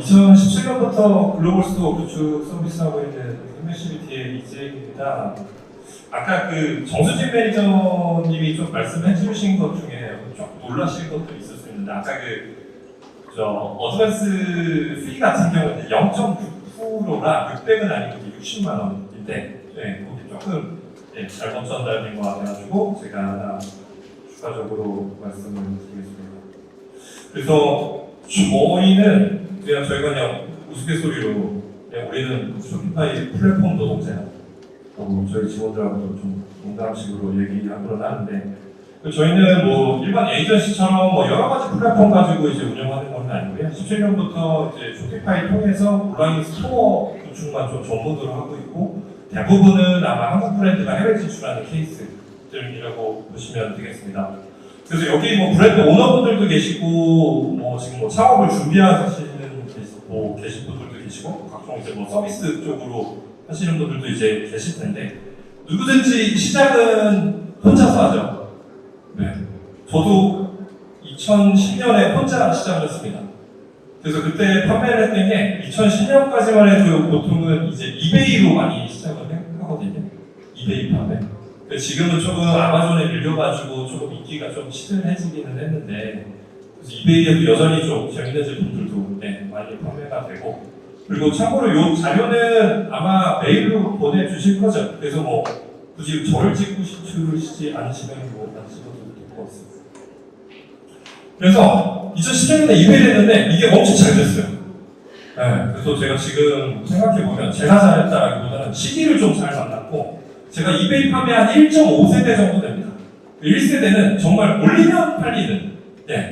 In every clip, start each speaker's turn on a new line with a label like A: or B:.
A: 2017년부터 글로벌 스토어 구축 서비스하고 있는 MCBT의 이재익입니다. 아까 그 정수진 매니저님이 좀 말씀해 주신 것 중에 좀 놀라실 것도 있을 수 있는데, 아까 어드밴스 피 같은 경우는 0.9%라 600은 아니고 60만 원인데, 거기 조금 잘못 전달된 거 같아가지고 제가 하나 추가적으로 말씀을 드리겠습니다. 그래서 저희는 그냥 우스갯소리로 우리는 쇼피파이 플랫폼 노동자야, 저희 직원들하고도 좀 농담식으로 얘기하고는 하는데, 저희는 뭐 일반 에이전시처럼 뭐 여러 가지 플랫폼 가지고 이제 운영하는 건 아니고요. 17년부터 이제 쇼피파이 통해서 온라인 스토어 구축만 좀 전문으로 하고 있고, 대부분은 아마 한국 브랜드가 해외 진출하는 케이스들이라고 보시면 되겠습니다. 그래서 여기 뭐 브랜드 오너분들도 계시고, 뭐 지금 뭐 창업을 준비하시는 계신 분들도 계시고, 각종 이제 뭐 서비스 쪽으로 하시는 분들도 이제 계실 텐데, 누구든지 시작은 혼자서 하죠. 네. 저도 2010년에 혼자 시작을 했습니다. 그래서 그때 판매를 했던 게 2010년까지만 해도 보통은 이제 이베이로 많이 시작을 하거든요. 이베이 판매. 지금은 조금 아마존에 밀려가지고 조금 인기가 좀 시들해지기는 했는데, 그래서 이베이에도 여전히 좀 재밌는 제품들도 많이 판매가 되고, 그리고 참고로 이 자료는 아마 메일로 보내주실 거죠. 그래서 뭐 굳이 저를 찍고 싶으시지 않으시면 뭐 안 찍어도 될 것 같습니다. 그래서 2010년에 이베이를 했는데 이게 엄청 잘 됐어요. 그래서 제가 지금 생각해보면 제가 잘했다라기보다는 시기를 좀 잘 만났고, 제가 이베이 판매 한 1.5세대 정도 됩니다. 1세대는 정말 올리면 팔리는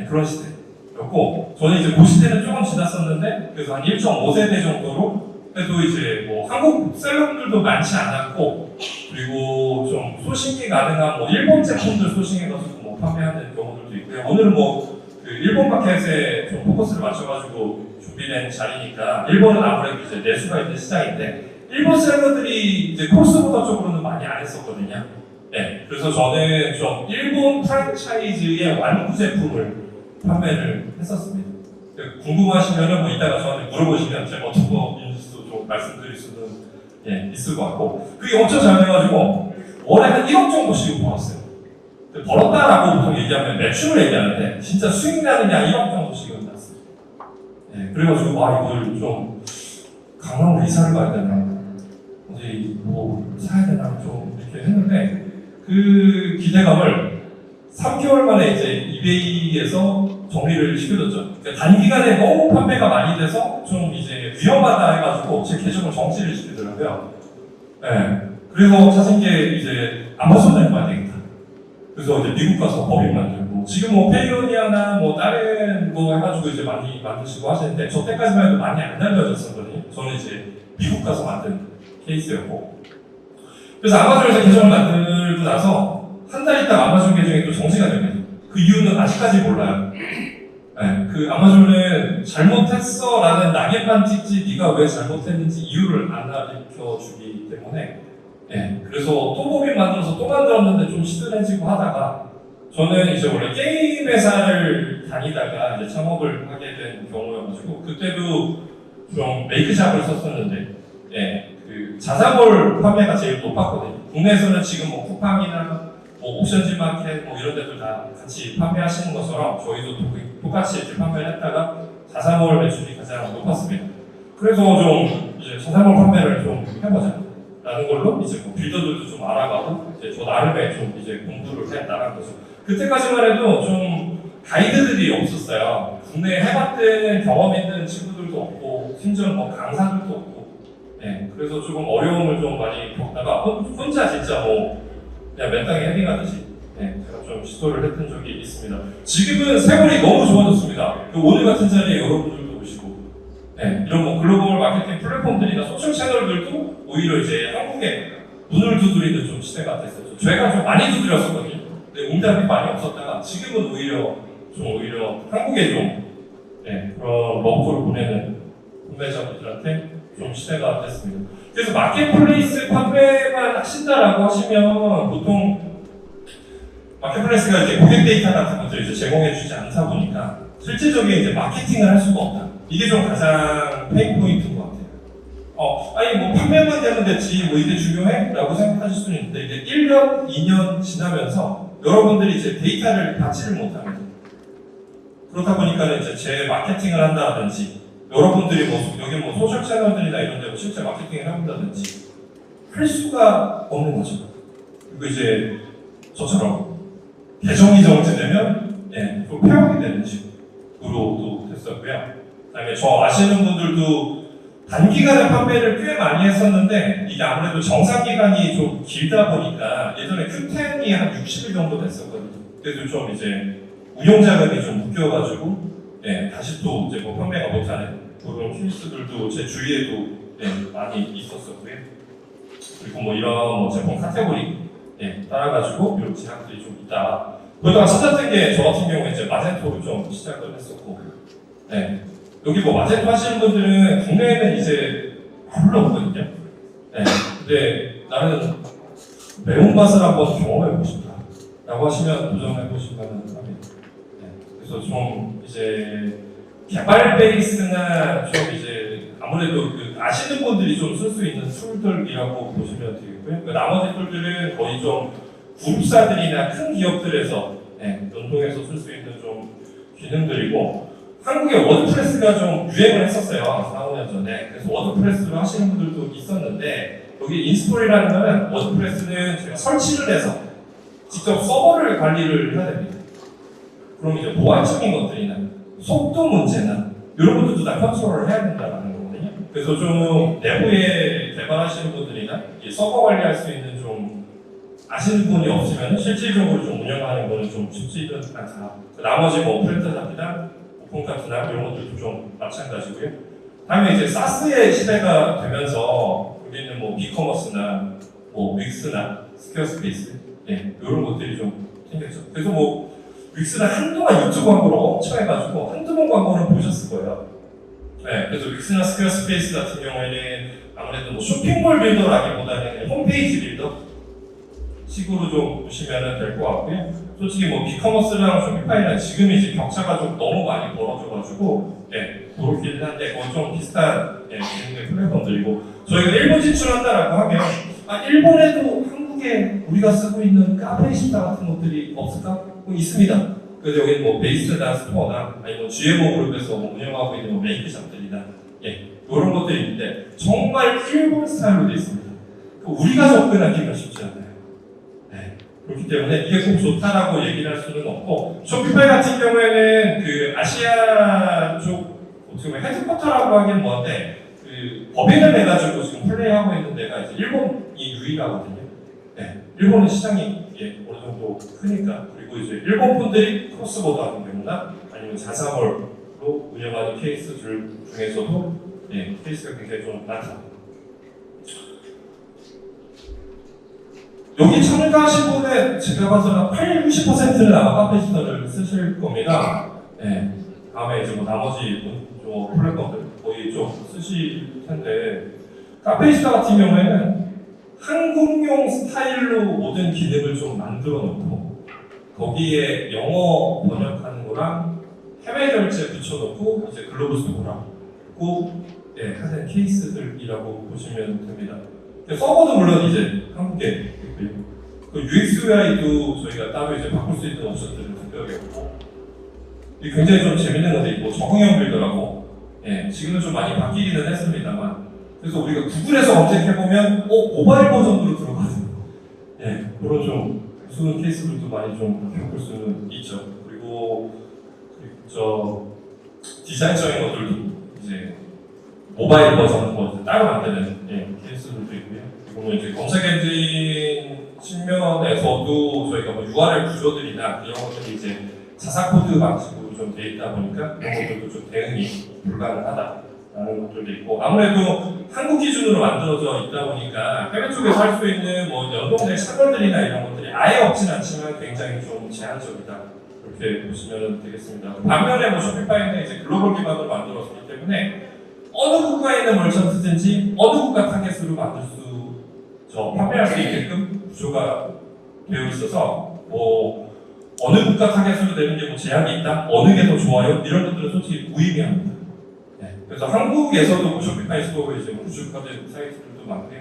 A: 그런 시대였고, 저는 이제 그 시대는 조금 지났었는데, 그래서 한 1.5세대 정도로 해도 이제 뭐 한국 셀러분들도 많지 않았고, 그리고 좀 소싱이 가능한 뭐 일본 제품들 소싱해가지고 뭐 판매하는 경우들도 있고요. 오늘은 뭐 그 일본 마켓에 좀 포커스를 맞춰가지고 준비된 자리니까, 일본은 아무래도 이제 내수가 있는 시장인데, 일본 셀러들이 이제 크로스보더 쪽으로는 많이 안 했었거든요. 그래서 저는 좀 일본 프랜차이즈의 완구 제품을 판매를 했었습니다. 궁금하시면은 뭐 이따가 저한테 물어보시면 제가 어떤 거인지도 좀 말씀드릴 수는 있을 것 같고, 그게 엄청 잘 돼가지고 월에 한 1억 정도씩 벌었어요. 벌었다라고 보통 얘기하면 매출을 얘기하는데, 진짜 수익 나느냐 1억 정도씩은 났어요. 그래가지고 이걸 좀 강남으로 이사를 가야 되나, 어디 뭐 사야 되나 좀 이렇게 했는데, 그 기대감을 3개월 만에 이제 이베이에서 정리를 시켜줬죠. 그러니까 단기간에 너무 판매가 많이 돼서 좀 이제 위험하다 해가지고 제 계정을 정지를 시키더라고요. 그래서 찾은 게 이제 아마존을 해봐야 되겠다. 그래서 이제 미국 가서 법인 만들고, 지금 뭐 페이오니아나 뭐 다른 거 해가지고 이제 많이 만드시고 하시는데, 저 때까지만 해도 많이 안 알려졌었거든요. 저는 이제 미국 가서 만든 케이스였고, 그래서 아마존에서 계정을 만들고 나서 한 달 있다가 아마존 계정이 또 정지가 됩니다. 그 이유는 아직까지 몰라요. 그 아마존은 잘못했어 라는 낙엽만 찍지 네가 왜 잘못했는지 이유를 안 가르쳐주기 때문에, 그래서 또 법인 만들어서 또 만들었는데 좀 시들해지고 하다가, 저는 이제 원래 게임 회사를 다니다가 이제 창업을 하게 된 경우여가지고, 그때도 좀 메이크샵을 썼었는데, 그 자사몰 판매가 제일 높았거든요. 국내에서는 지금 뭐 쿠팡이나 뭐 옵션지 마켓 뭐 이런 데도 다 같이 판매하시는 것처럼 저희도 똑같이 이렇게 판매를 했다가 자사몰 매출이 가장 높았습니다. 그래서 좀 이제 자사몰 판매를 좀 해보자 라는 걸로 이제 뭐 빌더들도 좀 알아가고, 이제 저 나름의 좀 이제 공부를 해 나간 거죠. 그때까지만 해도 좀 가이드들이 없었어요. 국내에 해봤던 경험 있는 친구들도 없고, 심지어 뭐 강사들도 없고, 그래서 조금 어려움을 좀 많이 겪다가 혼자 진짜 뭐 그냥 맨땅에 헤딩하듯이 제가 좀 시도를 했던 적이 있습니다. 지금은 세월이 너무 좋아졌습니다. 오늘 같은 자리에 여러분들도 오시고, 이런 뭐 글로벌 마케팅 플랫폼들이나 소셜 채널들도 오히려 이제 한국에 문을 두드리는 좀 시대가 됐었죠. 제가 좀 많이 두드렸었거든요. 근데 응답이 많이 없었다가 지금은 오히려 한국에 좀 그런 러브콜을 보내는 구매자분들한테 좀 시대가 됐습니다. 그래서 마켓플레이스 판매만 하신다라고 하시면, 보통 마켓플레이스가 이제 고객 데이터 같은 것들을 이제 제공해주지 않다 보니까 실질적인 이제 마케팅을 할 수가 없다. 이게 좀 가장 페인 포인트인 것 같아요. 아니 뭐 판매만 되면 됐지 뭐 이게 중요해? 라고 생각하실 수는 있는데 이제 1년, 2년 지나면서 여러분들이 이제 데이터를 받지를 못합니다. 그렇다 보니까 이제 제 마케팅을 한다든지 여러분들이 뭐 여기 뭐 소셜 채널들이나 이런 데 뭐 실제 마케팅을 한다든지 할 수가 없는 거죠. 그리고 이제 저처럼 계정이 정지되면 또 폐업이 되는 식으로도 됐었고요. 그다음에 저 아시는 분들도 단기간에 판매를 꽤 많이 했었는데 이게 아무래도 정상 기간이 좀 길다 보니까 예전에 Q10이 한 60일 정도 됐었거든요. 그래서 좀 이제 운용 자금이 좀 묶여가지고 다시 또 이제 뭐 판매가 못하는 그런 케이스들도 제 주위에도 많이 있었었고요. 그리고 뭐 이런 뭐 제품 카테고리 따라가지고 이런 제약들이 좀 있다. 그러다가 찾았던 게 저 같은 경우에 이제 마젠토로 좀 시작을 했었고, 여기 뭐 마젠토 하시는 분들은 국내에는 이제 별로 없거든요. 근데 나는 매운맛을 한번 경험해보고 싶다라고 하시면 도전해보실 만한 합니다. 그래서 좀 이제 개발 베이스나 좀 이제 아무래도 그 아시는 분들이 좀 쓸 수 있는 툴들이라고 보시면 되겠고요. 그 나머지 툴들은 거의 좀 그룹사들이나 큰 기업들에서 연동해서 쓸 수 있는 좀 기능들이고 한국에 워드프레스가 좀 유행을 했었어요. 4, 5년 전에. 그래서 워드프레스로 하시는 분들도 있었는데 여기 인스톨이라는 거는 워드프레스는 제가 설치를 해서 직접 서버를 관리를 해야 됩니다. 그럼 이제 보안적인 것들이나 속도 문제나 이런 것들도 다 컨트롤을 해야 된다는 거거든요. 그래서 좀 내부에 개발하시는 분들이나 서버 관리할 수 있는 좀 아시는 분이 없으면 실질적으로 좀 운영하는 거는 좀 쉽지는 않다. 나머지 뭐 프렌터잡이나 오픈카트나 이런 것들도 좀 마찬가지고요. 다음에 이제 사스의 시대가 되면서 여기 있는 뭐 비커머스나 뭐 윅스나 스퀘어스페이스 이런 것들이 좀 생겼죠. 그래서 뭐 윅스는 한동안 유튜브 광고를 엄청 해가지고 한두 번 광고는 보셨을 거예요. 그래서 윅스나 스퀘어스페이스 같은 경우에는 아무래도 뭐 쇼핑몰 빌더라기보다는 홈페이지 빌더 식으로 좀 보시면 될 것 같고요. 솔직히 뭐 비커머스랑 쇼피파이랑 지금 이제 격차가 좀 너무 많이 벌어져가지고 그렇긴 한데 그건 좀 비슷한 기능의 플랫폼들이고 저희가 일본 진출한다라고 하면 일본에도 한국에 우리가 쓰고 있는 카페이시타 같은 것들이 없을까? 있습니다. 그래서 여기 뭐 베이스나 스토어나 아니면 GMO 그룹에서 뭐 운영하고 있는 뭐 메이크샵들이나 이런 것들이 있는데 정말 일본 스타일로 되어 있습니다. 우리가 접근하기가 쉽지 않아요. 그렇기 때문에 이게 꼭 좋다라고 얘기를 할 수는 없고 쇼피파이 같은 경우에는 그 아시아 쪽 어떻게 보면 헤드쿼터라고 하긴 뭐한데 그 법인을 내가지고 지금 플레이하고 있는 데가 이제 일본이 유일하거든요. 일본은 시장이 어느 정도 크니까 그리고 이제 일본 분들이 크로스보더 하는 경우나 아니면 자사몰로 운영하는 케이스들 중에서도 케이스가 굉장히 좀 많다. 여기 참가하신 분의 제가 봐서는 80~90%는 아마 카페시터를 쓰실 겁니다. 다음에 이제 뭐 나머지 플랫폼들 거의 좀 쓰실 텐데 카페시터 같은 경우에는 한국용 스타일로 모든 기능을 좀 만들어 놓고 거기에 영어 번역하는 거랑 해외 결제 붙여놓고 이제 글로벌 스토어라고 하는 케이스들이라고 보시면 됩니다. 서버도 물론 이제 한국에 있고요. 그 UX/UI도 저희가 따로 이제 바꿀 수 있는 옵션들을 특별히 없고 굉장히 좀 재밌는 건데 뭐 적응형 빌더라고 지금은 좀 많이 바뀌기는 했습니다만 그래서 우리가 구글에서 검색해보면 모바일 버전으로 들어가는 그런 좀 무서운 케이스들도 많이 좀 겪을 수는 있죠. 그리고 저 디자인적인 것들도 이제 모바일 버전 뭐 따로 만드는 케이스들도 있고요. 그리고 이제 검색 엔진 측면에서도 저희가 뭐 URL 구조들이나 이런 것들이 이제 자사 코드 방식으로 좀 돼 있다 보니까 이런 것들도 좀 대응이 불가능하다라는 것들도 있고 아무래도 한국 기준으로 만들어져 있다 보니까 해외 쪽에서 할 수 있는 뭐 연동된 차별들이나 이런 것들이 아예 없진 않지만 굉장히 좀 제한적이다. 이렇게 보시면 되겠습니다. 반면에 뭐 쇼피파이는 이제 글로벌 기반으로 만들었기 때문에 어느 국가에 있는 멀천트든지 어느 국가 타겟으로 만들 판매할 수 있게끔 구조가 되어 있어서 뭐 어느 국가 타겟으로 되는 게 뭐 제한이 있다? 어느 게 더 좋아요? 이런 것들은 솔직히 무의미합니다. 그래서 한국에서도 뭐 쇼피파이 스토어에 이제 구축화된 사이트들도 많고요.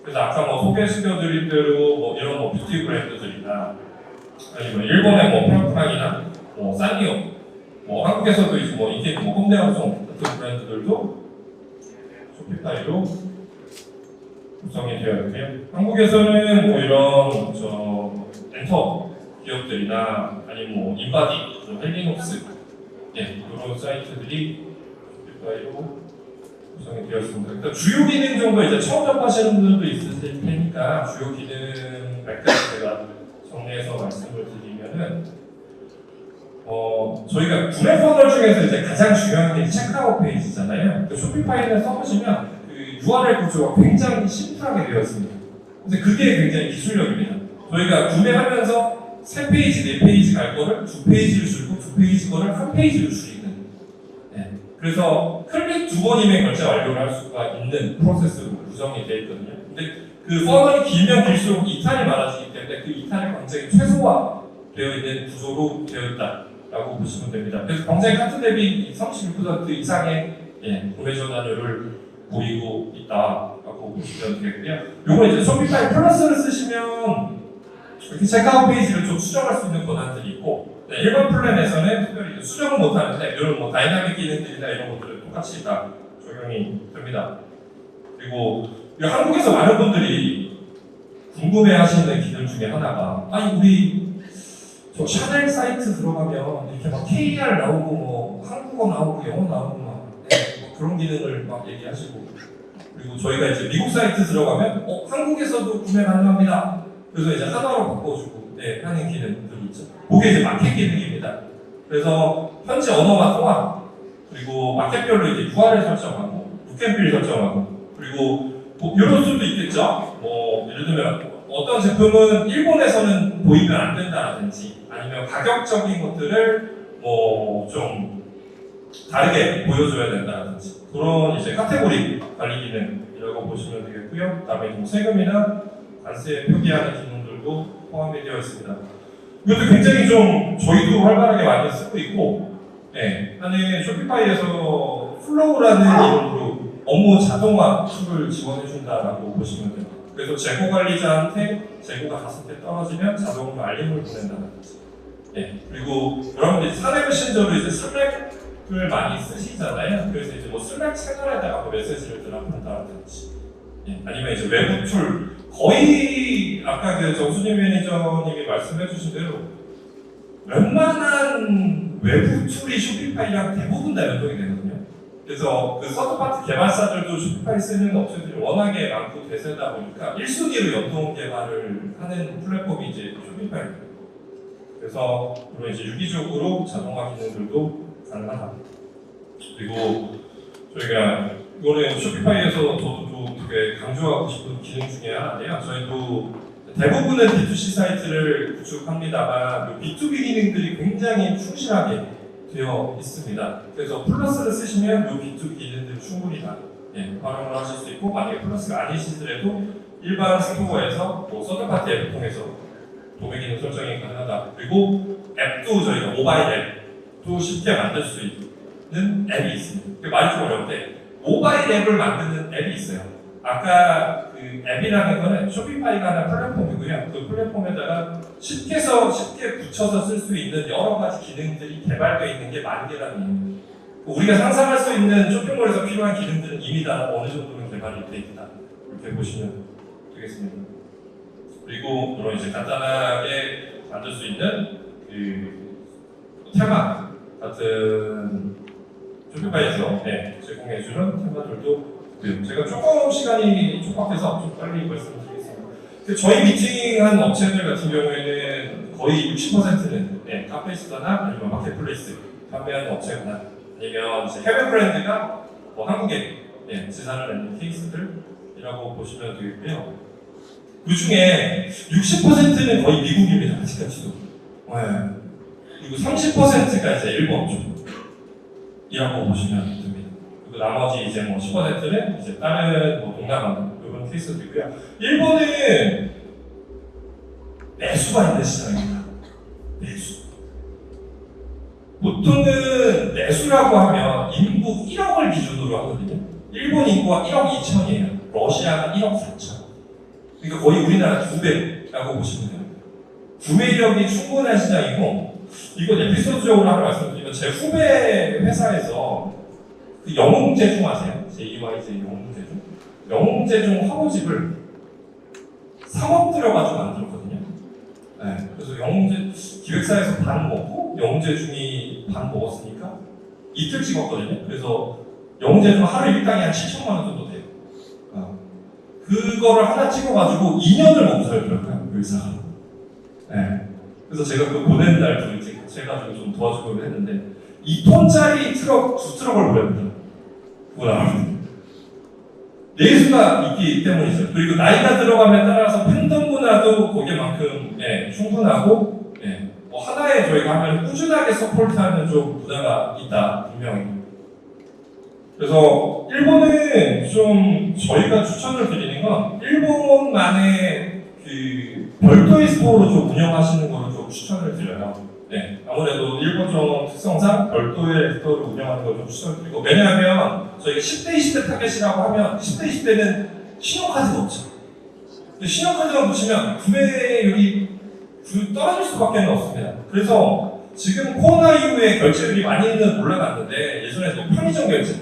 A: 그래서 아까 뭐 소개시켜드린 대로 뭐 이런 뭐 뷰티 브랜드들이나 아니면 일본의 뭐 프랑프랑이나 뭐 산리오, 뭐 한국에서도 이제 뭐 인기 뭐 꼼데방송 같은 브랜드들도 쇼피파이로 구성이 되어 있고요. 한국에서는 뭐 이런 저 엔터 기업들이나 아니면 뭐 인바디, 뭐 헬리녹스, 이런 사이트들이 쇼피파이로 구성이 되었습니다. 그러니까 주요 기능 정도 이제 처음 접하시는 분들도 있으실 테니까 주요 기능 몇 가지 제가 정리해서 말씀을 드리면은 저희가 구매 퍼널 중에서 이제 가장 중요한 게 체크아웃 페이지잖아요. 쇼피파이를 써보시면 그 URL 구조가 굉장히 심플하게 되어 있습니다. 근데 그게 굉장히 기술력입니다. 저희가 구매하면서 3페이지, 4페이지 갈 거를 2페이지를 줄고 2페이지 거를 1페이지로 줄이는. 그래서 클릭 2번이면 결제 완료를 할 수가 있는 프로세스로 구성이 되어 있거든요. 근데 그 퍼널이 길면 길수록 이탈이 많아지기 때문에 그 이탈이 굉장히 최소화되어 있는 구조로 되어 있다라고 보시면 됩니다. 그래서 굉장히 카트 대비 36% 이상의 구매 전환율을 보이고 있다라고 보시면 되고요. 요거 이제 쇼피파이 플러스를 쓰시면 이렇게 체크아웃 페이지를 좀 수정할 수 있는 권한들이 있고, 일반 플랜에서는 특별히 수정을 못하는데 이런 뭐 다이나믹 기능들이나 이런 것들은 똑같이 다 적용이 됩니다. 그리고 한국에서 많은 분들이 궁금해하시는 기능 중에 하나가 아니 우리 저 샤넬 사이트 들어가면 이렇게 막 KR 나오고 뭐 한국어 나오고 영어 나오고 막 뭐 그런 기능을 막 얘기하시고, 그리고 저희가 이제 미국 사이트 들어가면 한국에서도 구매 가능합니다. 그래서 이제 하나로 바꿔주고 하는 기능들이 있죠. 그게 이제 마켓 기능입니다. 그래서 현지 언어와 통합, 그리고 마켓별로 이제 URL 설정하고 북캠필 설정하고, 그리고 뭐 이런 수도 있겠죠. 뭐 예를 들면 어떤 제품은 일본에서는 보이면 안 된다라든지, 아니면 가격적인 것들을 뭐 좀 다르게 보여줘야 된다라든지, 그런 이제 카테고리 관리 기능이라고 보시면 되겠고요. 그다음에 뭐 세금이나 관세 표기하는 기능들도 포함이 되어 있습니다. 이것도 굉장히 좀 저희도 활발하게 많이 쓰고 있고, 하는 쇼피파이에서 플로우라는 이름으로 업무 자동화 툴을 지원해준다라고 보시면 됩니다. 그래서 재고 관리자한테 재고가 5개 떨어지면 자동으로 알림을 보낸다든지, 그리고 여러분들이 사내 메신저로 이제 슬랙을 많이 쓰시잖아요. 그래서 이제 뭐 슬랙 채널에다가 메시지를 드랍한다든지, 아니면 이제 외부 툴, 거의 아까 그 정수진 매니저님이 말씀해주신 대로 웬만한 외부 툴이 쇼피파이랑 대부분 다 연동이 되거든요. 그래서 그 서드파티 개발사들도 쇼피파이 쓰는 업체들이 워낙에 많고 대세다 보니까 1순위로 연동 개발을 하는 플랫폼이 이제 쇼피파이입니다. 그래서 물론 이제 유기적으로 자동화 기능들도 가능하다. 그리고 저희가 이거는 쇼피파이에서 저도 좀 되게 강조하고 싶은 기능 중에 하나인데요. 저희도 대부분은 B2C 사이트를 구축합니다만 B2B 기능들이 굉장히 충실하게 되어 있습니다. 그래서 플러스를 쓰시면 이 B2B 기능들 충분히 다 활용을 하실 수 있고, 만약에 플러스가 아니시더라도 일반 스토어에서 뭐 서드파티 앱을 통해서 도매 기능 설정이 가능하다. 그리고 앱도 저희가 모바일 앱도 쉽게 만들 수 있는 앱이 있습니다. 말이 좀 어려운데 모바일 앱을 만드는 앱이 있어요. 아까 그 앱이라는 거는 쇼피파이가 하는 플랫폼이고요. 그 플랫폼에다가 쉽게 붙여서 쓸 수 있는 여러 가지 기능들이 개발되어 있는 게 만 개라는 의미입니다. 우리가 상상할 수 있는 쇼핑몰에서 필요한 기능들은 이미 다 어느 정도는 개발이 되어 있다. 이렇게 보시면 되겠습니다. 그리고 물론 이제 간단하게 만들 수 있는 그 테마 같은 쇼피파이에서 제공해주는 테마들도 제가 조금 시간이 촉박해서 좀 빨리 말씀드리겠습니다. 저희 미팅한 업체들 같은 경우에는 거의 60%는 카페스터나 아니면 마켓플레이스 판매하는 업체거나 아니면 이제 해외 브랜드가 뭐 한국에 지산을 내는 케이스들이라고 보시면 되겠고요. 그 중에 60%는 거의 미국입니다. 아직까지도. 그리고 30%가 이제 일본 쪽이라고 보시면 됩니다. 그리고 나머지 이제 뭐 10%는 이제 다른 뭐 동남아 이런 케이스들이고요. 일본은 매수가 있는 시장입니다. 매수. 보통은 매수 매수라고 하면 인구 1억을 기준으로 하거든요. 일본 인구가 1억 2천이에요. 러시아가 1억 4천. 그러니까 거의 우리나라 2배라고 보시면 돼요. 구매력이 충분한 시장이고, 이건 에피소드적으로 하나 말씀드리면 제 후배 회사에서 그 영웅제중 아세요? JYJ 영웅제중? 영웅제중 화보집을 3억 들여가지고 만들었거든요. 네, 그래서 영웅제 기획사에서 반 먹고 영웅제중이 반 먹었으니까 이틀 찍었거든요. 그래서 영웅제중 하루 일당이 한 7천만 원 정도 돼요. 그거를 하나 찍어가지고 2년을 못 살더라고요, 그 회사가. 네. 그래서 제가 그 보낸 날도 이제 같이 해가지고 좀 도와주려고 했는데 2톤짜리 트럭, 두 트럭을 보냅니다. 그거 나가면 내수가 있기 때문이죠. 그리고 나이가 들어감에 따라서 팬덤 문화도 거기만큼 충분하고 뭐 하나에 저희가 하면 꾸준하게 서포트하는 좀 문화가 있다, 분명히. 그래서 일본은 좀 저희가 추천을 드리는 건 일본만의 그 별도의 스토어로 좀 운영하시는 거를 좀 추천을 드려요. 네, 아무래도 일본적 특성상 별도의 스토어를 운영하는 걸 좀 추천을 드리고, 왜냐하면 저희가 10대, 20대 타겟이라고 하면 10대, 20대는 신용카드가 없죠. 근데 신용카드만 붙이면 구매율이 떨어질 수밖에 없습니다. 그래서 지금 코로나 이후에 결제율이 많이는 올라갔는데 예전에 편의점 결제,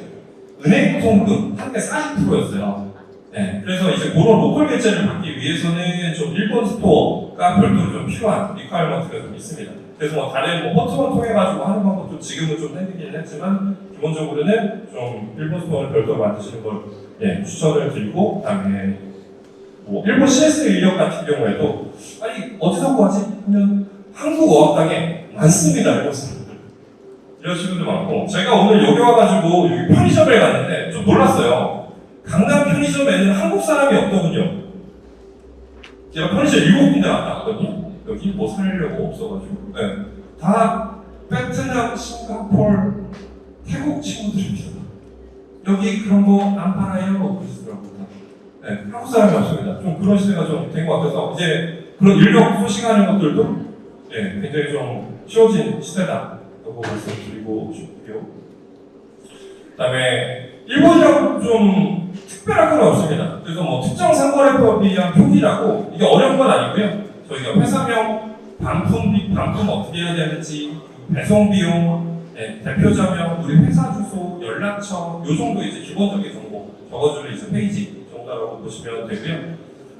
A: 은행 통금 한 대 40%였어요. 네, 그래서 이제 그런 로컬 결제를 받기 위해서는 좀 일본 스토어가 별도로 좀 필요한 리퀘어먼트가 좀 있습니다. 그래서 뭐 다른 뭐 포트원 통해 가지고 하는 방법도 지금은 좀 생기긴 했지만 기본적으로는 좀 일본 스토어를 별도로 만드시는 걸 추천을 드리고, 그다음에 뭐 일본 CS 인력 같은 경우에도 아니 어디서 구하지? 하면 한국어학당에 많습니다, 일본 사람들. 이런 친구들 많고, 제가 오늘 여기 와가지고 여기 편의점에 갔는데 좀 놀랐어요. 강남 편의점에는 한국 사람이 없더군요. 제가 편의점 7군데 갔다 왔거든요. 여기 뭐 살려고 없어가지고. 네. 다 베트남, 싱가포르, 태국 친구들입니다. 여기 그런 거 안 팔아요? 그러시더라고요. 네, 한국 사람이 없습니다. 좀 그런 시대가 좀 된 것 같아서 이제 그런 인력 소싱하는 것들도 굉장히 좀 쉬워진 시대다라고 말씀드리고 싶고요. 그다음에 일본이랑 좀 특별한 건 없습니다. 그래서 뭐 특정 상거래법에 의한 표기라고 이게 어려운 건 아니고요. 저희가 회사명, 반품 어떻게 해야 되는지, 배송 비용, 대표자명, 우리 회사 주소, 연락처, 요 정도 이제 기본적인 정보 적어주는 이제 페이지 정도라고 보시면 되고요.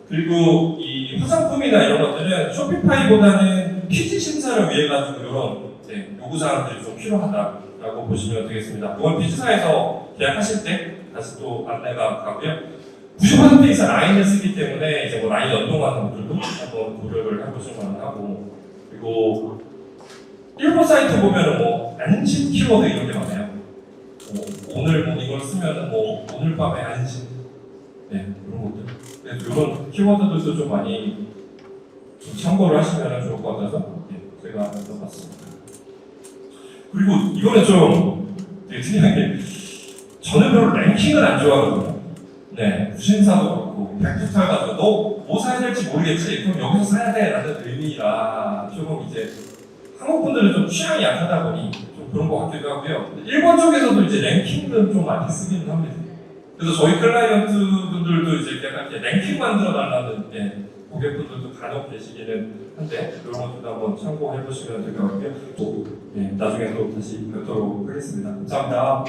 A: 그리고 이 화장품이나 이런 것들은 쇼피파이보다는 퀴즈 심사를 위해 가지고 이런 요구 사항들이 좀 필요하다라고 보시면 되겠습니다. 이건 피지사에서 계약하실 때 다시 또 안내가 가고요. 90% 이상 라인을 쓰기 때문에 이제 뭐 라인 연동하는 것들도 한번 고려를 해보시면 하고, 그리고 일본 사이트 보면은 뭐 안심 키워드 이런 게 많아요. 뭐 오늘 뭐 이걸 쓰면은 뭐 오늘 밤에 안심, 그런 것들. 그래서 이런 키워드들도 좀 많이 좀 참고를 하시면 좋을 것 같아서 제가 넣어봤습니다. 그리고 이거는 좀 되게 특이한 게, 저는 별로 랭킹은 안 좋아하거든요. 무신사도 그렇고 팩트탈 가지고 너 뭐 사야 될지 모르겠지? 그럼 여기서 사야 돼 라는 의미라 조금 이제 한국 분들은 좀 취향이 약하다 보니 좀 그런 것 같기도 하고요. 일본 쪽에서도 이제 랭킹은 좀 많이 쓰기는 합니다. 그래서 저희 클라이언트 분들도 이제 약간 랭킹 만들어 달라는 고객분들도 간혹 계시기는 한데, 이런 것도 한번 참고해 보시면 될 것 같고요. 또 나중에 또 다시 뵙도록 하겠습니다. 감사합니다.